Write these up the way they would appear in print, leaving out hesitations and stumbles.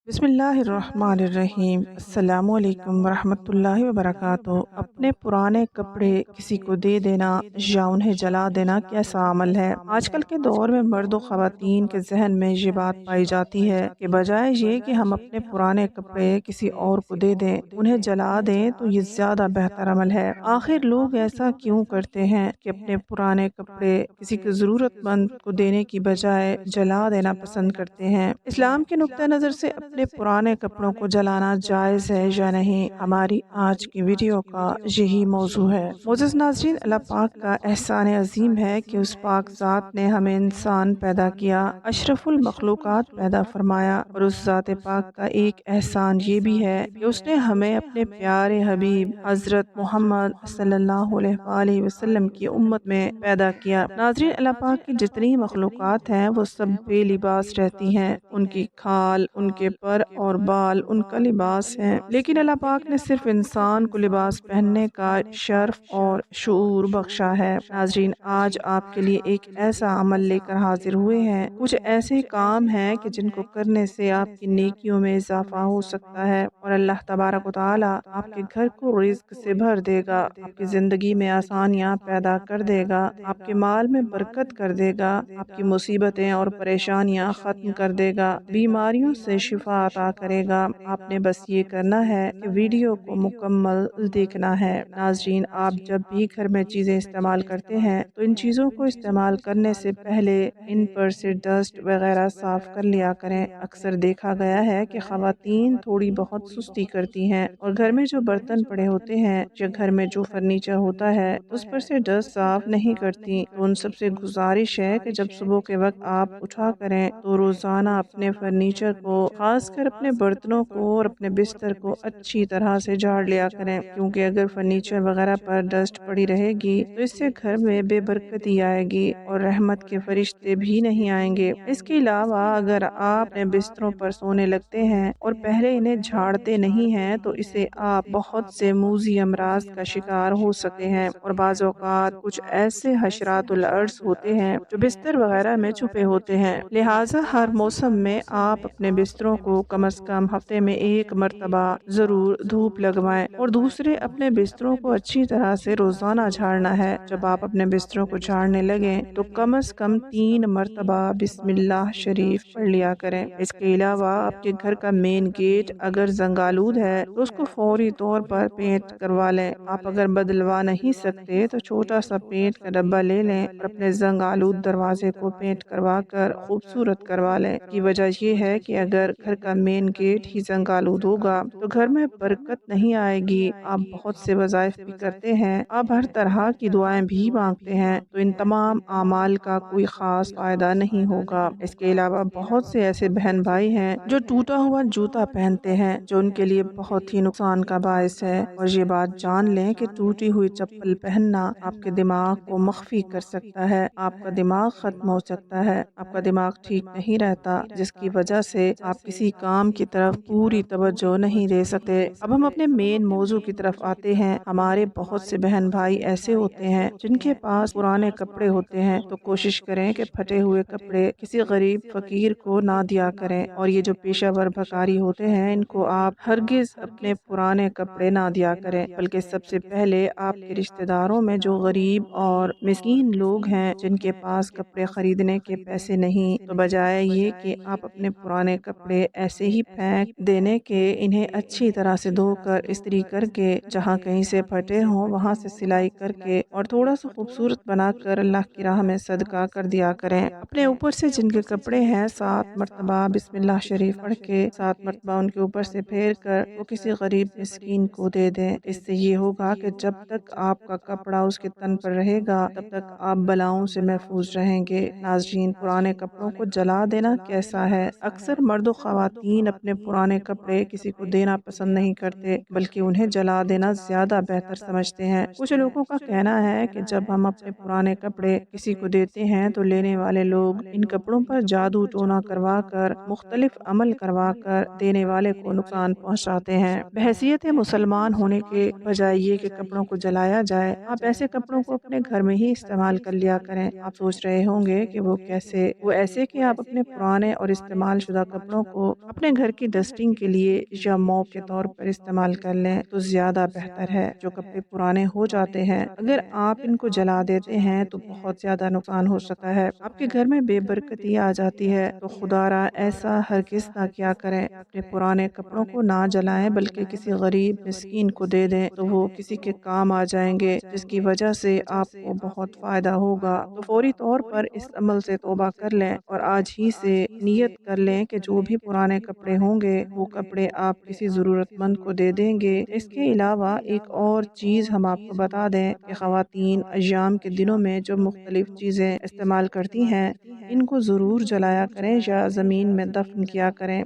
बिस्मिल्लाहिर्रहमानिर्रहीम। अस्सलामुअलैकुम वरहमतुल्लाहि वबरकातुहू। अपने पुराने कपड़े किसी को दे देना या उन्हें जला देना कैसा अमल है? आजकल के दौर में मर्द व ख़वातीन के जहन में ये बात पाई जाती है कि बजाय ये कि हम अपने पुराने कपड़े किसी और को दे दें, उन्हें जला दें तो ये ज़्यादा बेहतर अमल है। आखिर लोग ऐसा क्यों करते हैं कि अपने पुराने कपड़े किसी की ज़रूरतमंद को देने की बजाय जला देना पसंद करते हैं? इस्लाम के नुक्ता नज़र से अपने पुराने कपड़ों को जलाना जायज़ है या नहीं, हमारी आज की वीडियो का यही मौजू है। मोअज़्ज़ज़ नाज़रीन, अल्लाह पाक का एहसान अजीम है कि उस पाक ज़ात ने हमें इंसान पैदा किया, अशरफुल मखलूक़ात पैदा फरमाया, और उस ज़ात पाक का एक एहसान ये भी है कि उसने हमें अपने प्यारे हबीब हज़रत मोहम्मद सल्लल्लाहु अलैहि वसल्लम की उम्मत में पैदा किया। नाज़रीन, अल्लाह पाक की जितनी मखलूक़ात हैं वो सब बेलिबास रहती हैं। उनकी खाल, उनके पर और बाल उनका लिबास है, लेकिन अल्लाह पाक ने सिर्फ इंसान को लिबास पहनने का शर्फ और शऊर बख्शा है। नाज़रीन, आज आपके लिए एक ऐसा अमल लेकर हाजिर हुए हैं, कुछ ऐसे काम हैं कि जिनको करने से आपकी नेकियों में इजाफा हो सकता है और अल्लाह तबारक व तआला आपके घर को रिज़्क से भर देगा, आपकी ज़िंदगी में आसानियाँ पैदा कर देगा, आपके माल में बरकत कर देगा, आपकी मुसीबतें और परेशानियाँ ख़त्म कर देगा, बीमारियों से शिफा अता करेगा। आपने बस ये करना है कि वीडियो को मुकम्मल देखना है। नाज़रीन, आप जब भी घर में चीज़ें इस्तेमाल करते हैं तो इन चीज़ों को इस्तेमाल करने से पहले इन पर से डस्ट वगैरह साफ़ कर लिया करें। अक्सर देखा गया है कि ख़वातीन थोड़ी बहुत सुस्ती करती हैं और घर में जो बर्तन पड़े होते हैं या घर में जो फर्नीचर होता है उस पर से डस्ट साफ़ नहीं करती। तो उन सबसे गुजारिश है कि जब सुबह के वक्त आप उठा करें तो रोज़ाना अपने फर्नीचर को, खासकर अपने बर्तनों को और अपने बिस्तर को अच्छी तरह से झाड़ लिया करें, क्योंकि अगर फर्नीचर वगैरह पर डस्ट पड़ी रहेगी तो इससे घर में बेबरकती आएगी और रहमत के फरिश्ते भी नहीं आएंगे। इसके अलावा अगर आप अपने बिस्तरों पर सोने लगते हैं और पहले इन्हें झाड़ते नहीं हैं तो इसे आप बहुत से मूजी अमराज का शिकार हो सकते हैं, और बाज़ औक़ात कुछ ऐसे हशरातुल अर्ज़ होते हैं जो बिस्तर वगैरह में छुपे होते हैं। लिहाजा हर मौसम में आप अपने बिस्तरों को कम से कम हफ्ते में एक मरतबा ज़रूर धूप लगवाएं, और दूसरे अपने बिस्तरों को अच्छी तरह से रोज़ाना झाड़ना है। जब आप अपने बिस्तरों को झाड़ने लगें तो कम से कम 3 मरतबा बिस्मिल्लाह शरीफ पढ़ लिया करें। इसके अलावा आपके घर का मेन गेट अगर जंगालूद है तो उसको फौरी तौर पर पेंट करवा लें। आप अगर बदलवा नहीं सकते तो छोटा सा पेंट का डब्बा ले लें और अपने जंगालूद दरवाजे को पेंट करवा कर खूबसूरत करवा लें। की वजह यह है कि अगर घर का मेन गेट ही जंगालूद होगा तो घर में बरकत नहीं आएगी। आप बहुत से वज़ाइफ भी करते हैं, आप हर तरह की दुआएं भी मांगते हैं, तो इन तमाम आमाल का कोई खास फायदा नहीं होगा। इसके अलावा बहुत से ऐसे बहन भाई हैं जो टूटा हुआ जूता पहनते हैं, जो उनके लिए बहुत ही नुकसान का बायस है, और ये बात जान लें कि टूटी हुई चप्पल पहनना आपके दिमाग को मख्फी कर सकता है, आपका दिमाग खत्म हो सकता है, आपका दिमाग ठीक नहीं रहता, जिसकी वजह से आप किसी काम की तरफ पूरी तवज्जो नहीं दे सकते। अब हम अपने मेन मौजू की तरफ आते हैं। हमारे बहुत से बहन भाई ऐसे होते हैं जिनके पास पुराने कपड़े होते हैं, तो कोशिश करें कि फटे हुए कपड़े किसी गरीब फकीर को ना दिया करें, और ये जो पेशावर भकारी होते हैं इनको आप हरगिज अपने पुराने कपड़े ना दिया करें, बल्कि सबसे पहले आपके रिश्तेदारों में जो गरीब और मिस्कीन लोग हैं जिनके पास कपड़े खरीदने के पैसे नहीं, तो बजाय ये कि आप अपने पुराने कपड़े ऐसे ही फेंक देने के इन्हें अच्छी तरह से धोकर इस्त्री करके जहाँ कहीं से फटे हों वहाँ से सिलाई करके और थोड़ा सा खूबसूरत बनाकर अल्लाह की राह में सदका कर दिया करें। अपने ऊपर से जिनके कपड़े हैं 7 मरतबा बिस्मिल्लाह शरीफ पढ़ के 7 मरतबा उनके ऊपर से फेर कर वो किसी गरीब मिस्कीन को दे दें। इससे ये होगा कि जब तक आपका कपड़ा उसके तन पर रहेगा तब तक आप बलाओं से महफूज रहेंगे। नाज़रीन, पुराने कपड़ों को जला देना कैसा है? अक्सर मर्द व ख़वातीन अपने पुराने कपड़े किसी को देना पसंद नहीं करते, बल्कि उन्हें जला देना ज़्यादा बेहतर समझते हैं। कुछ लोगों का कहना है कि जब हम अपने पुराने कपड़े किसी को देते हैं तो लेने वाले लोग इन कपड़ों पर जादू टोना करवा कर मुख्तलिफ अमल करवा कर देने वाले को नुकसान पहुँचाते हैं। बहैसियत मुसलमान होने के बजाय ये कि कपड़ों को जलाया जाए, आप ऐसे कपड़ों को अपने घर में ही इस्तेमाल कर लिया करें। आप सोच रहे होंगे कि वो कैसे? वो ऐसे कि आप अपने पुराने और इस्तेमाल शुदा कपड़ों को اپنے گھر کی ڈسٹنگ کے لیے یا موپ کے طور پر استعمال کر لیں تو زیادہ بہتر ہے۔ جو کپڑے پرانے ہو جاتے ہیں اگر آپ ان کو جلا دیتے ہیں تو بہت زیادہ نقصان ہو سکتا ہے، آپ کے گھر میں بے برکتی آ جاتی ہے۔ تو خدا را ایسا ہرگز نہ کیا کریں، اپنے پرانے کپڑوں کو نہ جلائیں بلکہ کسی غریب مسکین کو دے دیں تو وہ کسی کے کام آ جائیں گے، جس کی وجہ سے آپ کو بہت فائدہ ہوگا۔ تو فوری طور پر اس عمل سے توبہ کر لیں اور آج ہی سے نیت کر لیں کہ جو بھی پرانے کپڑے ہوں گے وہ کپڑے آپ کسی ضرورت مند کو دے دیں گے۔ اس کے علاوہ ایک اور چیز ہم آپ کو بتا دیں کہ خواتین ایام کے دنوں میں جو مختلف چیزیں استعمال کرتی ہیں ان کو ضرور جلایا کریں یا زمین میں دفن کیا کریں۔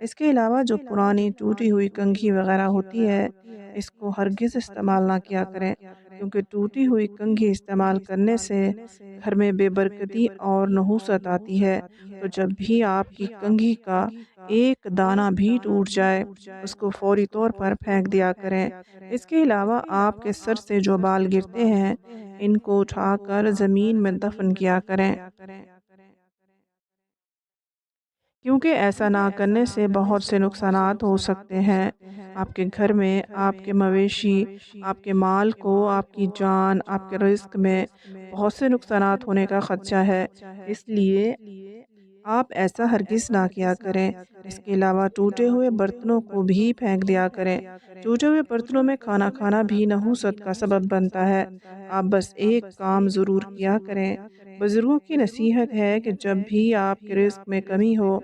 اس کے علاوہ جو پرانی ٹوٹی ہوئی کنگھی وغیرہ ہوتی ہے اس کو ہرگز استعمال نہ کیا کریں، کیونکہ ٹوٹی ہوئی کنگھی استعمال کرنے سے گھر میں بے برکتی اور نحوست آتی ہے۔ تو جب بھی آپ کی کنگھی کا ایک دانہ بھی ٹوٹ جائے اس کو فوری طور پر پھینک دیا کریں۔ اس کے علاوہ آپ کے سر سے جو بال گرتے ہیں ان کو اٹھا کر زمین میں دفن کیا کریں، کیونکہ ایسا نہ کرنے سے بہت سے نقصانات ہو سکتے ہیں۔ آپ کے گھر میں آپ کے مویشی، آپ کے مال کو، آپ کی جان، آپ کے رزق میں بہت سے نقصانات ہونے کا خدشہ ہے، اس لیے آپ ایسا ہرگز نہ کیا کریں۔ اس کے علاوہ ٹوٹے ہوئے برتنوں کو بھی پھینک دیا کریں۔ ٹوٹے ہوئے برتنوں میں کھانا کھانا بھی نحوست کا سبب بنتا ہے۔ آپ بس ایک کام ضرور کیا کریں۔ بزرگوں کی نصیحت ہے کہ جب بھی آپ کے رزق میں کمی ہو،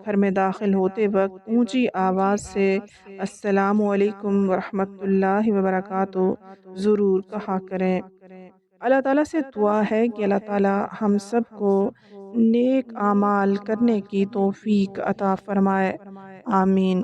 گھر میں داخل ہوتے وقت اونچی آواز سے السلام علیکم ورحمۃ اللہ وبرکاتہ ضرور کہا کریں۔ اللہ تعالیٰ سے دعا ہے کہ اللہ تعالیٰ ہم سب کو نیک اعمال کرنے کی توفیق عطا فرمائے، آمین۔